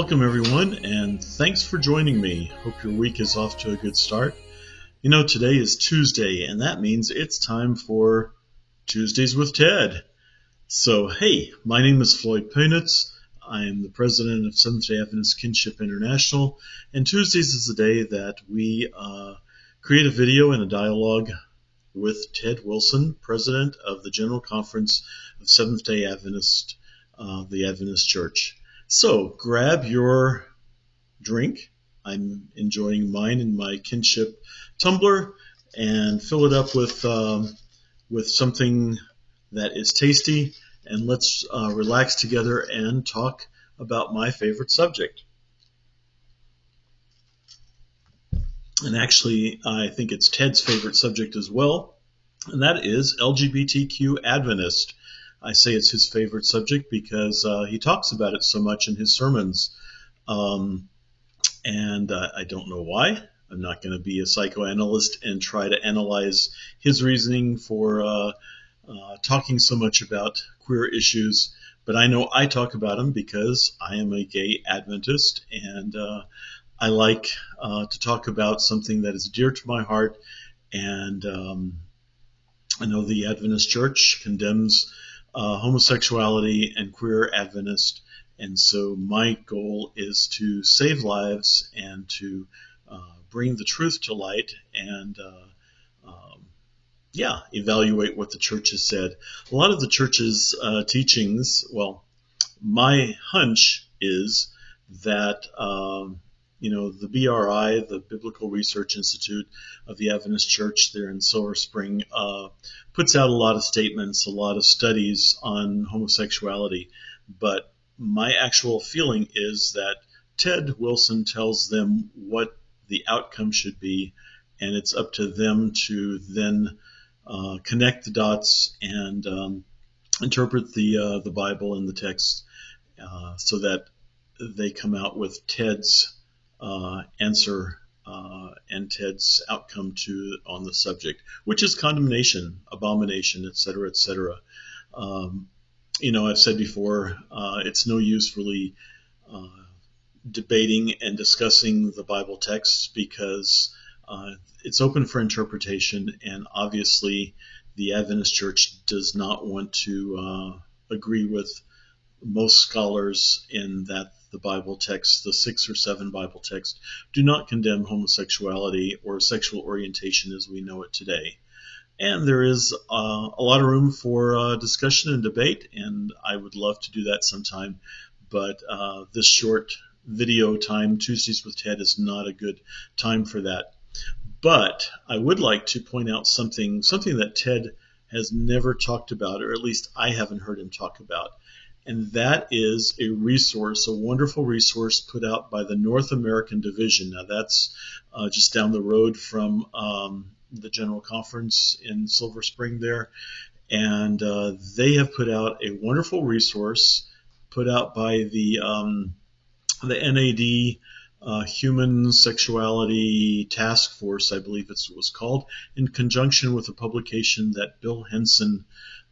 Welcome everyone, and thanks for joining me. Hope your week is off to a good start. You know, today is Tuesday, and that means it's time for Tuesdays with Ted. So, hey, my name is Floyd Punitz. I am the president of Seventh-day Adventist Kinship International, and Tuesdays is the day that we create a video and a dialogue with Ted Wilson, president of the General Conference of Seventh-day Adventist, the Adventist Church. So grab your drink. I'm enjoying mine in my kinship tumbler, and fill it up with something that is tasty, and let's relax together and talk about my favorite subject. And actually, I think it's Ted's favorite subject as well, and that is LGBTQ Adventist. I say it's his favorite subject because he talks about it so much in his sermons. And I don't know why. I'm not going to be a psychoanalyst and try to analyze his reasoning for talking so much about queer issues. But I know I talk about them because I am a gay Adventist, and I like to talk about something that is dear to my heart. And I know the Adventist Church condemns homosexuality and queer Adventist, and so my goal is to save lives and to bring the truth to light and evaluate what the church has said. A lot of the church's teachings, well, my hunch is that the BRI, the Biblical Research Institute of the Adventist Church there in Silver Spring, puts out a lot of statements, a lot of studies on homosexuality. But my actual feeling is that Ted Wilson tells them what the outcome should be, and it's up to them to then connect the dots and interpret the Bible and the text so that they come out with Ted's answer and Ted's outcome on the subject, which is condemnation, abomination, etc., etc. I've said before, it's no use really debating and discussing the Bible texts because it's open for interpretation, and obviously the Adventist Church does not want to agree with most scholars in that the Bible text, the 6 or 7 Bible texts, do not condemn homosexuality or sexual orientation as we know it today. And there is a lot of room for discussion and debate, and I would love to do that sometime. But this short video time, Tuesdays with Ted, is not a good time for that. But I would like to point out something that Ted has never talked about, or at least I haven't heard him talk about. And that is a resource, a wonderful resource put out by the North American Division. Now that's just down the road from the General Conference in Silver Spring there. And they have put out a wonderful resource put out by the NAD Human Sexuality Task Force, I believe it was called, in conjunction with a publication that Bill Henson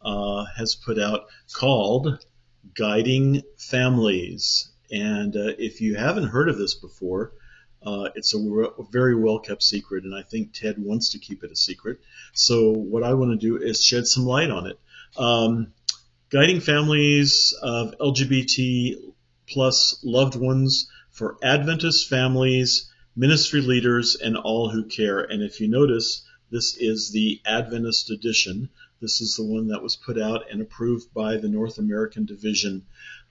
has put out called Guiding Families. And if you haven't heard of this before, it's a very well-kept secret, and I think Ted wants to keep it a secret. So what I want to do is shed some light on it. Guiding Families of LGBT plus loved ones for Adventist families, ministry leaders, and all who care. And if you notice, this is the Adventist edition. This is the one that was put out and approved by the North American Division.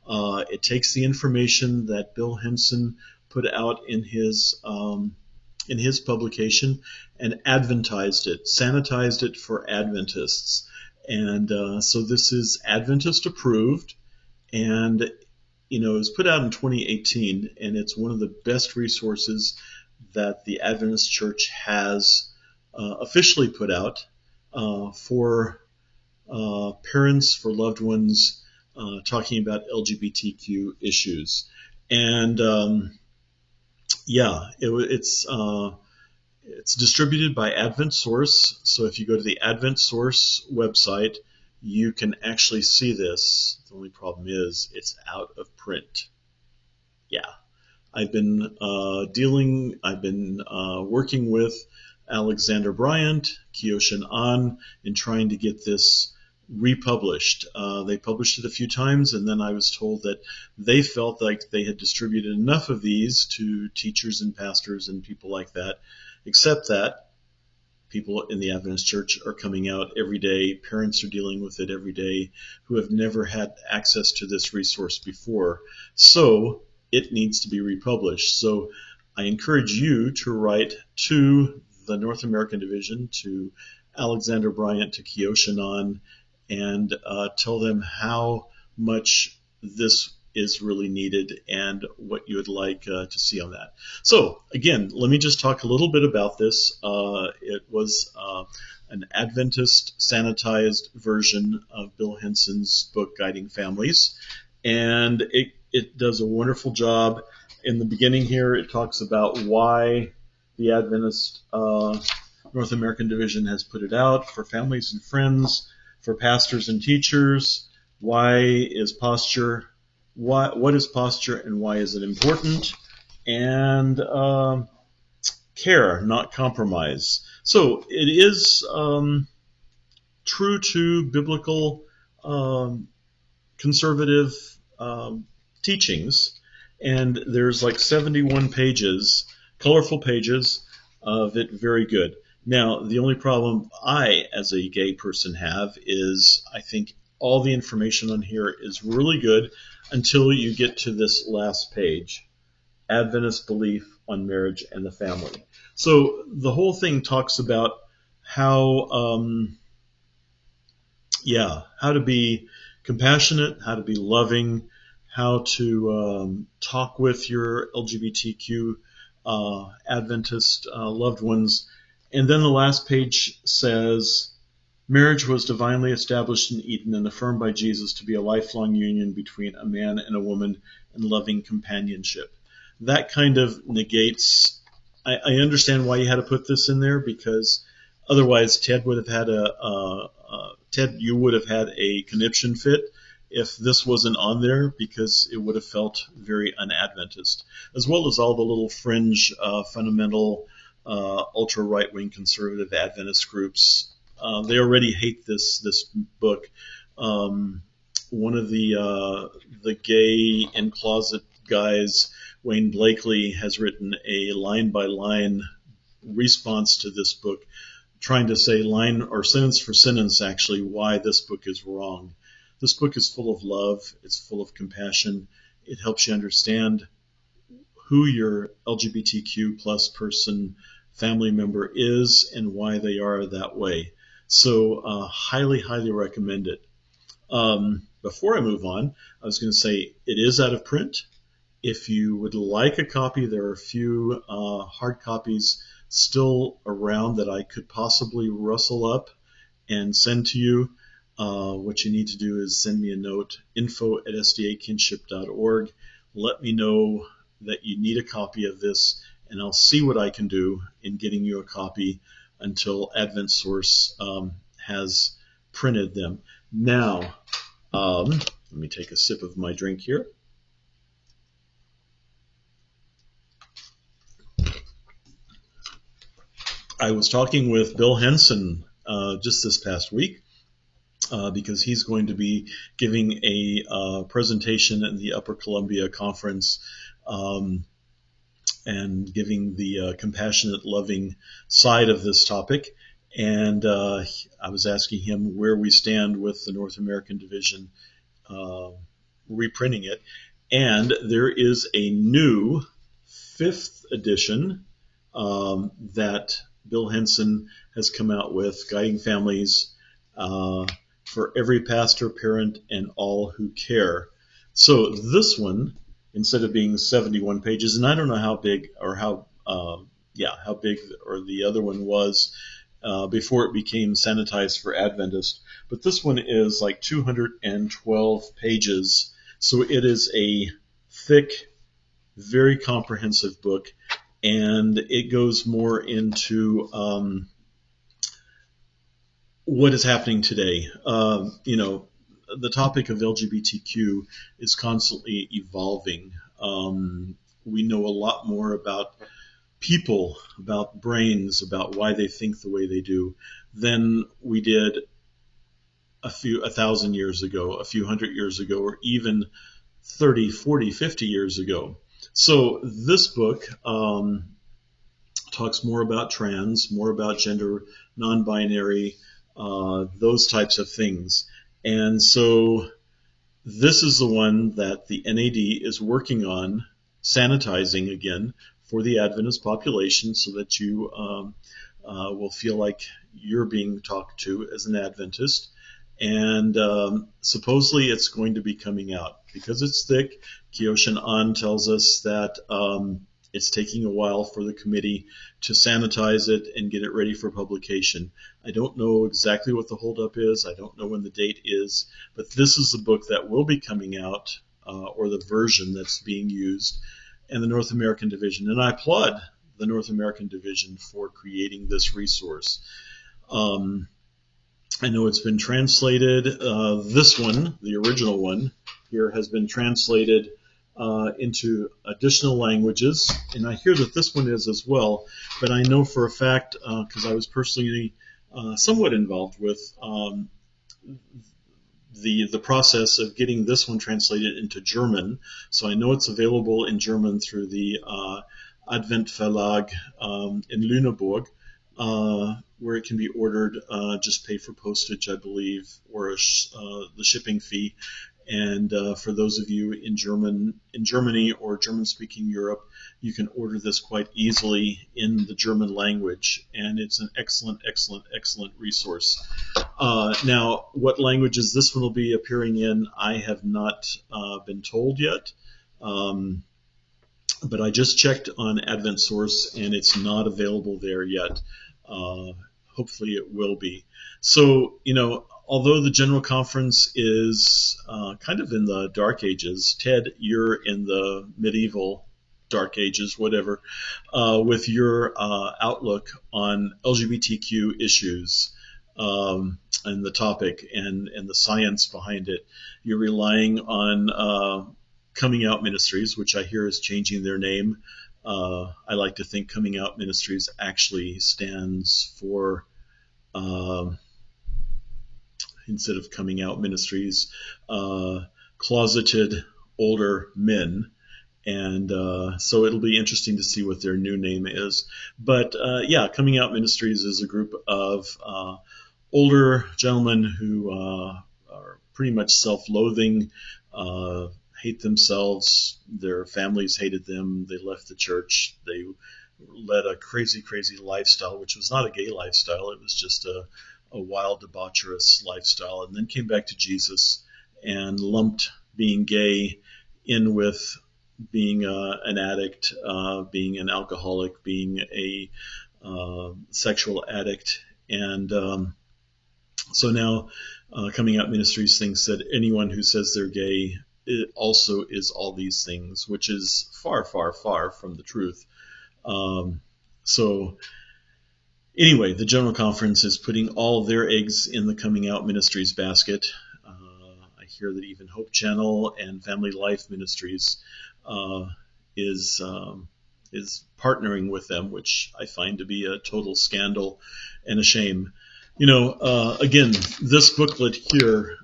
It takes the information that Bill Henson put out in his publication and adventized it, sanitized it for Adventists. And so this is Adventist approved, and it was put out in 2018, and it's one of the best resources that the Adventist Church has officially put out for parents, for loved ones, talking about LGBTQ issues. And it's distributed by Advent Source. So if you go to the Advent Source website, you can actually see this. The only problem is it's out of print. Yeah, I've been working with Alexander Bryant, Kiyoshin An, in trying to get this republished. They published it a few times, and then I was told that they felt like they had distributed enough of these to teachers and pastors and people like that, except that people in the Adventist Church are coming out every day. Parents are dealing with it every day who have never had access to this resource before. So it needs to be republished. So I encourage you to write to the North American Division, to Alexander Bryant, to Kiyoshin An, and tell them how much this is really needed and what you would like to see on that. So again, let me just talk a little bit about this. It was an Adventist sanitized version of Bill Henson's book, Guiding Families, and it does a wonderful job. In the beginning here, it talks about why the Adventist North American Division has put it out for families and friends, for pastors and teachers. What is posture, and why is it important? And care, not compromise. So it is true to biblical conservative teachings, and there's like 71 pages, colorful pages of it, very good. Now, the only problem I, as a gay person, have is I think all the information on here is really good until you get to this last page, Adventist Belief on Marriage and the Family. So the whole thing talks about how to be compassionate, how to be loving, how to talk with your LGBTQ Adventist loved ones. And then the last page says, marriage was divinely established in Eden and affirmed by Jesus to be a lifelong union between a man and a woman in loving companionship. That kind of negates, I understand why you had to put this in there, because otherwise Ted would have had you would have had a conniption fit if this wasn't on there, because it would have felt very un-Adventist, as well as all the little fringe fundamental ultra right-wing conservative Adventist groups. They already hate this book. One of the gay and closet guys, Wayne Blakely, has written a line-by-line response to this book, trying to say line or sentence for sentence actually why this book is wrong. This book is full of love. It's full of compassion. It helps you understand who your LGBTQ plus person family member is and why they are that way. So highly, highly recommend it. Before I move on, I was going to say it is out of print. If you would like a copy, there are a few hard copies still around that I could possibly rustle up and send to you. What you need to do is send me a note, info@sdakinship.org. Let me know that you need a copy of this, and I'll see what I can do in getting you a copy until Advent Source has printed them. Now, let me take a sip of my drink here. I was talking with Bill Henson just this past week because he's going to be giving a presentation at the Upper Columbia Conference and giving the compassionate, loving side of this topic. And I was asking him where we stand with the North American Division reprinting it. And there is a new 5th edition that Bill Henson has come out with, Guiding Families for Every Pastor, Parent, and All Who Care. So this one, instead of being 71 pages, and I don't know how big or how big or the other one was before it became sanitized for Adventist, but this one is like 212 pages. So it is a thick, very comprehensive book, and it goes more into what is happening today. The topic of LGBTQ is constantly evolving. we know a lot more about people, about brains, about why they think the way they do, than we did a 1,000 years ago, a few hundred years ago, or even 30, 40, 50 years ago. So this book talks more about trans, more about gender, non-binary, those types of things. And so this is the one that the NAD is working on sanitizing again for the Adventist population, so that you will feel like you're being talked to as an Adventist. And supposedly it's going to be coming out. Because it's thick, Kyoshin An tells us that it's taking a while for the committee to sanitize it and get it ready for publication. I don't know exactly what the holdup is. I don't know when the date is. But this is the book that will be coming out, or the version that's being used, and the North American Division. And I applaud the North American Division for creating this resource. I know it's been translated. This one, the original one here, has been translated into additional languages, and I hear that this one is as well. But I know for a fact, because I was personally somewhat involved with the process of getting this one translated into German. So I know it's available in German through the Advent Verlag in Lüneburg, where it can be ordered. Just pay for postage, I believe, or the shipping fee. And for those of you in Germany or German-speaking Europe, you can order this quite easily in the German language, and it's an excellent, excellent, excellent resource. Now, what languages this one will be appearing in, I have not been told yet. But I just checked on Advent Source, and it's not available there yet. Hopefully it will be. So, although the General Conference is kind of in the Dark Ages, Ted, you're in the medieval Dark Ages, whatever, with your outlook on LGBTQ issues and the topic and the science behind it. You're relying on Coming Out Ministries, which I hear is changing their name. I like to think Coming Out Ministries actually stands for, instead of Coming Out Ministries, Closeted Older Men. And so it'll be interesting to see what their new name is. But yeah, Coming Out Ministries is a group of older gentlemen who are pretty much self-loathing, hate themselves, their families hated them, they left the church, they led a crazy, crazy lifestyle, which was not a gay lifestyle, it was just a wild, debaucherous lifestyle, and then came back to Jesus and lumped being gay in with being an addict, being an alcoholic, being a sexual addict. And so now Coming Out Ministries thinks that anyone who says they're gay, it also is all these things, which is far, far, far from the truth. So anyway, the General Conference is putting all of their eggs in the Coming Out Ministries basket. I hear that even Hope Channel and Family Life Ministries is partnering with them, which I find to be a total scandal and a shame. Again, this booklet here,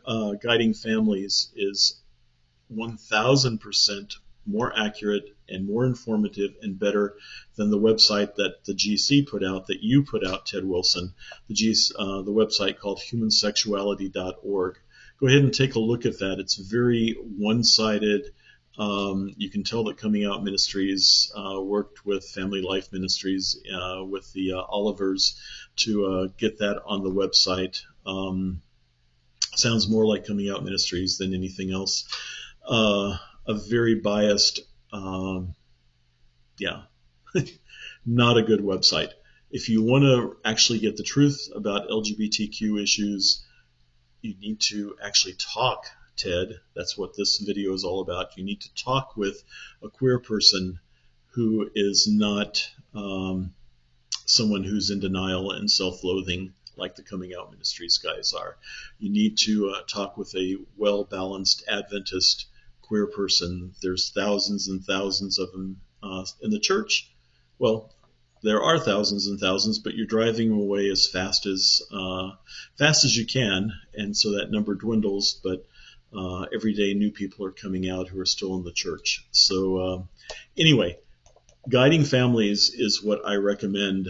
Guiding Families, is 1,000% more accurate and more informative and better than the website that the GC put out, that you put out, Ted Wilson, the website called humansexuality.org. Go ahead and take a look at that. It's very one-sided. You can tell that Coming Out Ministries worked with Family Life Ministries, with the Olivers, to get that on the website. Sounds more like Coming Out Ministries than anything else. A very biased, not a good website. If you want to actually get the truth about LGBTQ issues, you need to actually talk, Ted. That's what this video is all about. You need to talk with a queer person who is not someone who's in denial and self-loathing like the Coming Out Ministries guys are. You need to talk with a well-balanced Adventist queer person. There's thousands and thousands of them in the church, well, there are thousands and thousands, but you're driving away as fast as you can, and so that number dwindles. But every day, new people are coming out who are still in the church. So anyway, guiding families is what I recommend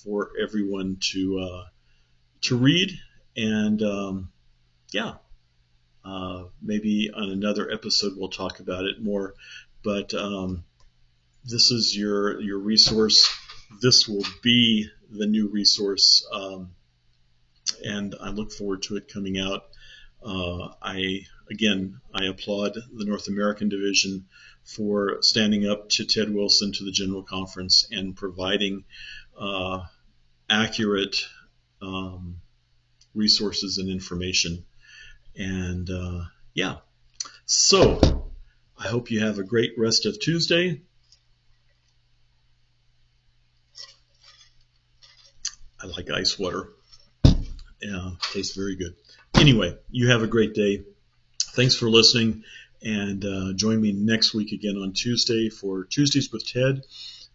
for everyone to read, and maybe on another episode we'll talk about it more. But this is your resource. This will be the new resource, and I look forward to it coming out. I applaud the North American division for standing up to Ted Wilson, to the General Conference, and providing accurate resources and information. And so I hope you have a great rest of Tuesday. I like ice water. Yeah, tastes very good. Anyway, you have a great day. Thanks for listening, and join me next week again on Tuesday for Tuesdays with Ted.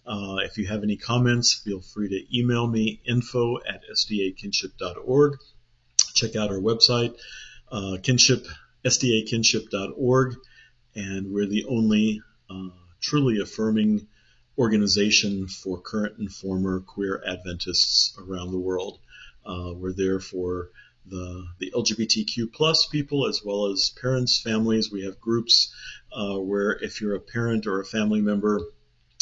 If you have any comments, feel free to email me, info@sdakinship.org. Check out our website, sdakinship.org, and we're the only truly affirming organization for current and former queer Adventists around the world. We're there for the LGBTIQ plus people, as well as parents, families. We have groups where if you're a parent or a family member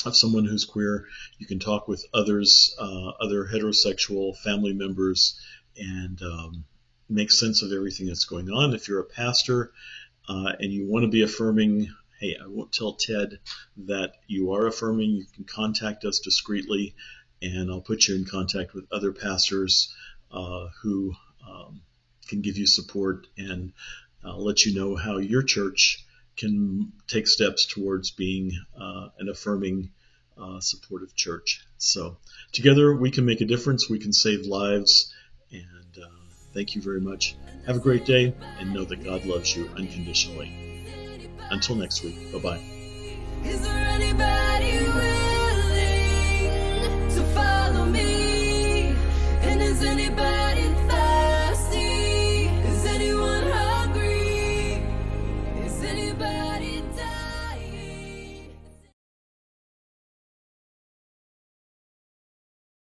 of someone who's queer, you can talk with others, other heterosexual family members, and make sense of everything that's going on. If you're a pastor and you want to be affirming, hey, I won't tell Ted that you are affirming. You can contact us discreetly, and I'll put you in contact with other pastors who can give you support and let you know how your church can take steps towards being an affirming, supportive church. So together we can make a difference. We can save lives. And thank you very much. Have a great day, and know that God loves you unconditionally. Until next week, bye-bye. Is there anybody